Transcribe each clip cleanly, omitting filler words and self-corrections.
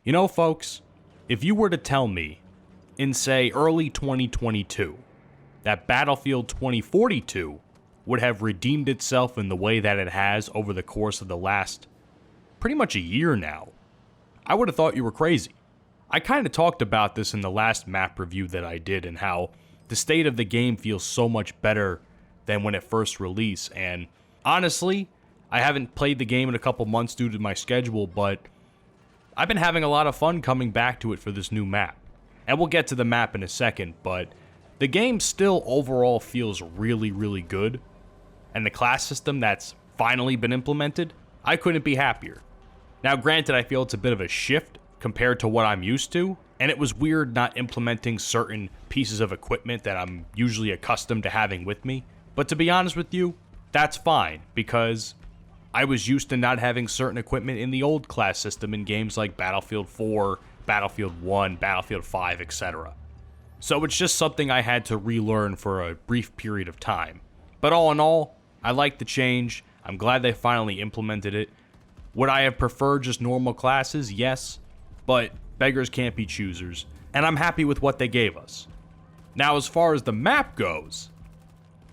You know, folks, if you were to tell me in, say, early 2022 that Battlefield 2042 would have redeemed itself in the way that it has over the course of the last pretty much a year now, I would have thought you were crazy. I kind of talked about this in the last map review that I did and how the state of the game feels so much better than when it first released, and honestly, I haven't played the game in a couple months due to my schedule, but I've been having a lot of fun coming back to it for this new map. And we'll get to the map in a second, but the game still overall feels really, really good. And the class system that's finally been implemented, I couldn't be happier. Now, granted, I feel it's a bit of a shift compared to what I'm used to, and it was weird not implementing certain pieces of equipment that I'm usually accustomed to having with me. But to be honest with you, that's fine, because I was used to not having certain equipment in the old class system in games like Battlefield 4, Battlefield 1, Battlefield 5, etc. So it's just something I had to relearn for a brief period of time. But all in all, I like the change. I'm glad they finally implemented it. Would I have preferred just normal classes? Yes. But beggars can't be choosers. And I'm happy with what they gave us. Now, as far as the map goes,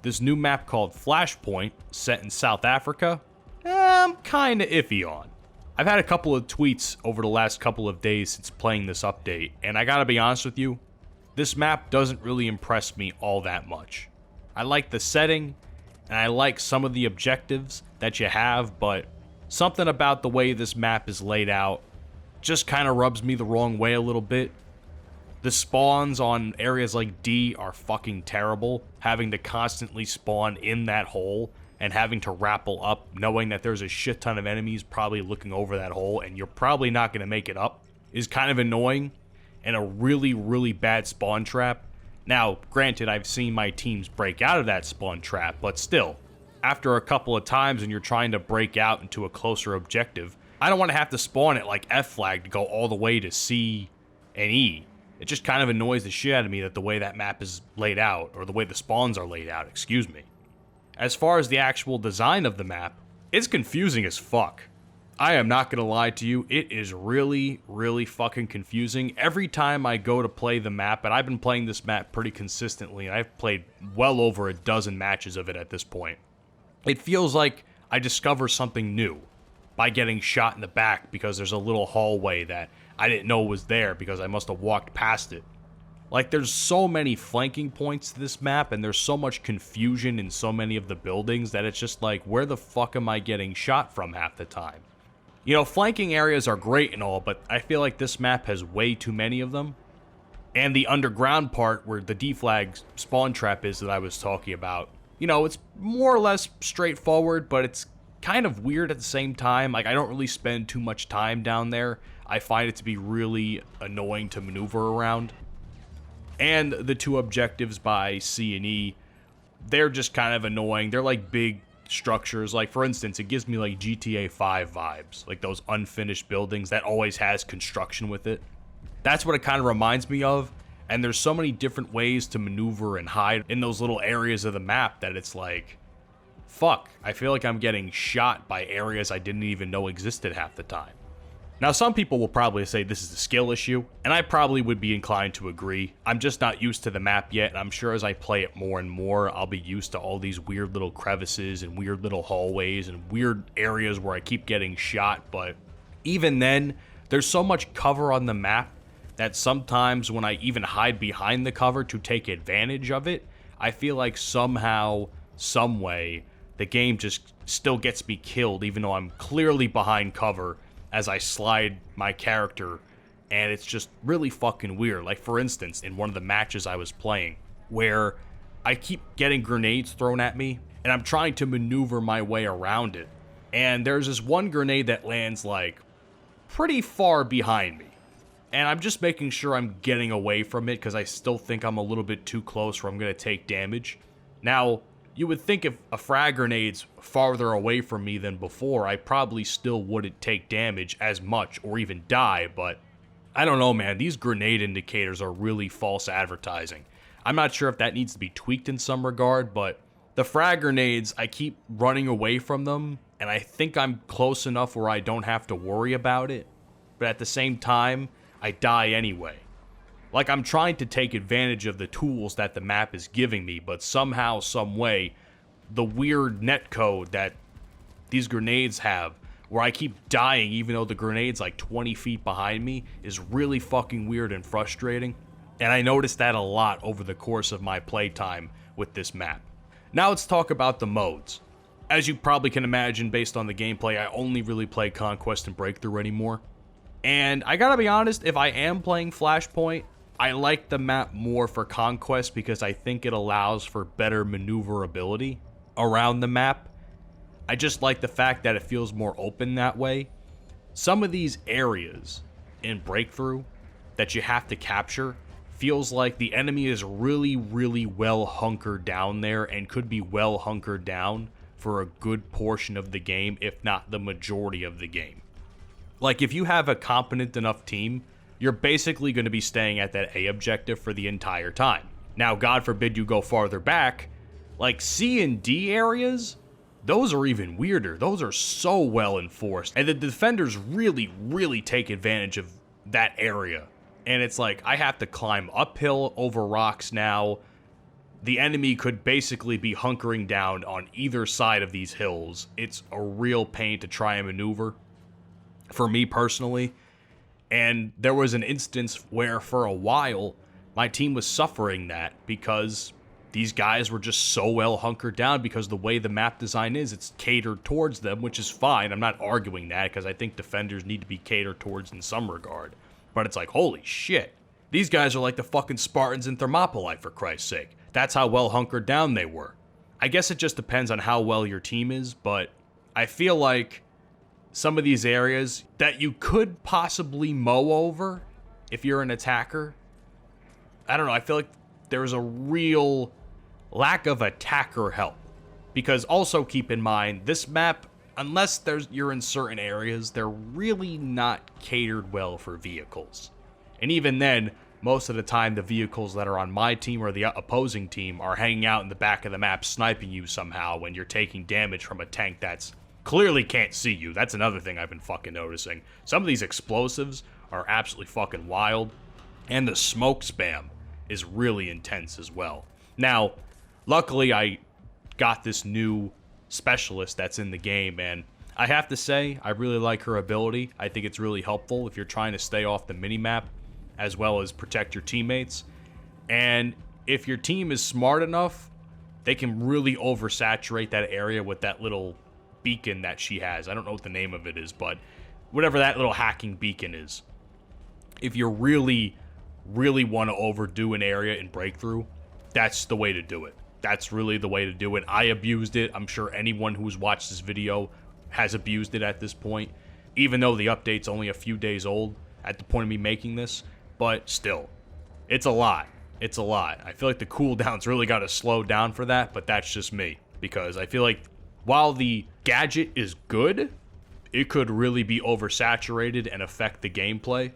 this new map called Flashpoint, set in South Africa, I'm kinda iffy on. I've had a couple of tweets over the last couple of days since playing this update, and I gotta be honest with you, this map doesn't really impress me all that much. I like the setting, and I like some of the objectives that you have, but something about the way this map is laid out just kinda rubs me the wrong way a little bit. The spawns on areas like D are fucking terrible, having to constantly spawn in that hole and having to rappel up, knowing that there's a shit ton of enemies probably looking over that hole, and you're probably not going to make it up, is kind of annoying, and a really, really bad spawn trap. Now, granted, I've seen my teams break out of that spawn trap, but still, after a couple of times and you're trying to break out into a closer objective, I don't want to have to spawn at like F flag to go all the way to C and E. It just kind of annoys the shit out of me that the way that map is laid out, or the way the spawns are laid out, excuse me. As far as the actual design of the map, it's confusing as fuck. I am not gonna lie to you, it is really, really fucking confusing. Every time I go to play the map, and I've been playing this map pretty consistently, and I've played well over a dozen matches of it at this point, it feels like I discover something new by getting shot in the back because there's a little hallway that I didn't know was there because I must have walked past it. Like, there's so many flanking points to this map, and there's so much confusion in so many of the buildings that it's just like, where the fuck am I getting shot from half the time? You know, flanking areas are great and all, but I feel like this map has way too many of them. And the underground part where the D-flag spawn trap is that I was talking about, you know, it's more or less straightforward, but it's kind of weird at the same time. Like, I don't really spend too much time down there. I find it to be really annoying to maneuver around. And the two objectives by C and E, they're just kind of annoying. They're like big structures. Like, for instance, it gives me like GTA 5 vibes. Like those unfinished buildings that always has construction with it. That's what it kind of reminds me of. And there's so many different ways to maneuver and hide in those little areas of the map that it's like, fuck, I feel like I'm getting shot by areas I didn't even know existed half the time. Now, some people will probably say this is a skill issue, and I probably would be inclined to agree. I'm just not used to the map yet, and I'm sure as I play it more and more, I'll be used to all these weird little crevices and weird little hallways and weird areas where I keep getting shot, but even then, there's so much cover on the map that sometimes when I even hide behind the cover to take advantage of it, I feel like somehow, some way, the game just still gets me killed even though I'm clearly behind cover as I slide my character, and it's just really fucking weird. Like, for instance, in one of the matches I was playing, where I keep getting grenades thrown at me, and I'm trying to maneuver my way around it, and there's this one grenade that lands, like, pretty far behind me, and I'm just making sure I'm getting away from it, because I still think I'm a little bit too close where I'm going to take damage. Now, you would think if a frag grenade's farther away from me than before, I probably still wouldn't take damage as much or even die, but I don't know, man. These grenade indicators are really false advertising. I'm not sure if that needs to be tweaked in some regard, but the frag grenades, I keep running away from them, and I think I'm close enough where I don't have to worry about it. but at the same time, I die anyway. Like, I'm trying to take advantage of the tools that the map is giving me, but somehow, some way, the weird netcode that these grenades have, where I keep dying even though the grenade's like 20 feet behind me, is really fucking weird and frustrating. And I noticed that a lot over the course of my playtime with this map. Now let's talk about the modes. As you probably can imagine based on the gameplay, I only really play Conquest and Breakthrough anymore. And I gotta be honest, if I am playing Flashpoint, I like the map more for Conquest because I think it allows for better maneuverability around the map. I just like the fact that it feels more open that way. Some of these areas in Breakthrough that you have to capture feels like the enemy is really, really well hunkered down there and could be well hunkered down for a good portion of the game, if not the majority of the game. Like, if you have a competent enough team, you're basically going to be staying at that A objective for the entire time. Now, God forbid you go farther back, like C and D areas, those are even weirder. Those are so well enforced. And the defenders really, really take advantage of that area. And it's like, I have to climb uphill over rocks now. The enemy could basically be hunkering down on either side of these hills. It's a real pain to try and maneuver, for me personally. And there was an instance where for a while, my team was suffering that because these guys were just so well hunkered down because the way the map design is, it's catered towards them, which is fine. I'm not arguing that because I think defenders need to be catered towards in some regard. But it's like, holy shit. These guys are like the fucking Spartans in Thermopylae, for Christ's sake. That's how well hunkered down they were. I guess it just depends on how well your team is, but I feel like some of these areas that you could possibly mow over if you're an attacker, I don't know, I feel like there's a real lack of attacker help. Because also keep in mind, this map, unless you're in certain areas, they're really not catered well for vehicles. And even then, most of the time, the vehicles that are on my team or the opposing team are hanging out in the back of the map sniping you somehow when you're taking damage from a tank that's clearly can't see you. That's another thing I've been fucking noticing. Some of these explosives are absolutely fucking wild. And the smoke spam is really intense as well. Now, luckily I got this new specialist that's in the game, and I have to say, I really like her ability. I think it's really helpful if you're trying to stay off the minimap as well as protect your teammates. And if your team is smart enough, they can really oversaturate that area with that little beacon that she has. I don't know what the name of it is, but whatever that little hacking beacon is. If you really, really want to overdo an area in Breakthrough, that's the way to do it. That's really the way to do it. I abused it. I'm sure anyone who's watched this video has abused it at this point, even though the update's only a few days old at the point of me making this. But still, it's a lot. It's a lot. I feel like the cooldowns really got to slow down for that, but that's just me. Because I feel like while the gadget is good, it could really be oversaturated and affect the gameplay.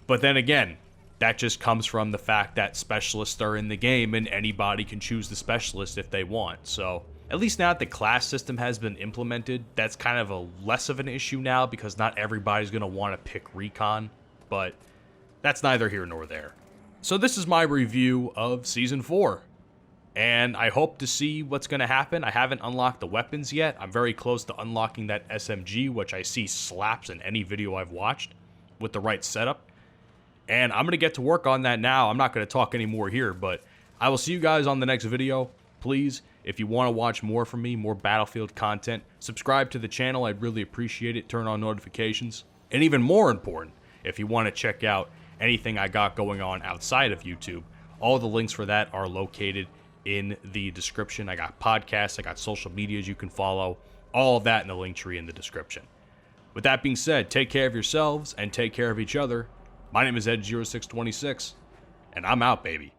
But then again, that just comes from the fact that specialists are in the game and anybody can choose the specialist if they want. So at least now that the class system has been implemented, that's kind of a less of an issue now because not everybody's going to want to pick recon. But that's neither here nor there. So this is my review of Season 4. And I hope to see what's going to happen. I haven't unlocked the weapons yet. I'm very close to unlocking that SMG, which I see slaps in any video I've watched with the right setup. And I'm going to get to work on that now. I'm not going to talk anymore here, but I will see you guys on the next video. Please, if you want to watch more from me, more Battlefield content, subscribe to the channel. I'd really appreciate it. Turn on notifications. And even more important, if you want to check out anything I got going on outside of YouTube, all the links for that are located in the description. I got podcasts, I got social medias you can follow, all of that in the link tree in the description. With that being said, take care of yourselves and take care of each other. My name is Ed0626, and I'm out, baby.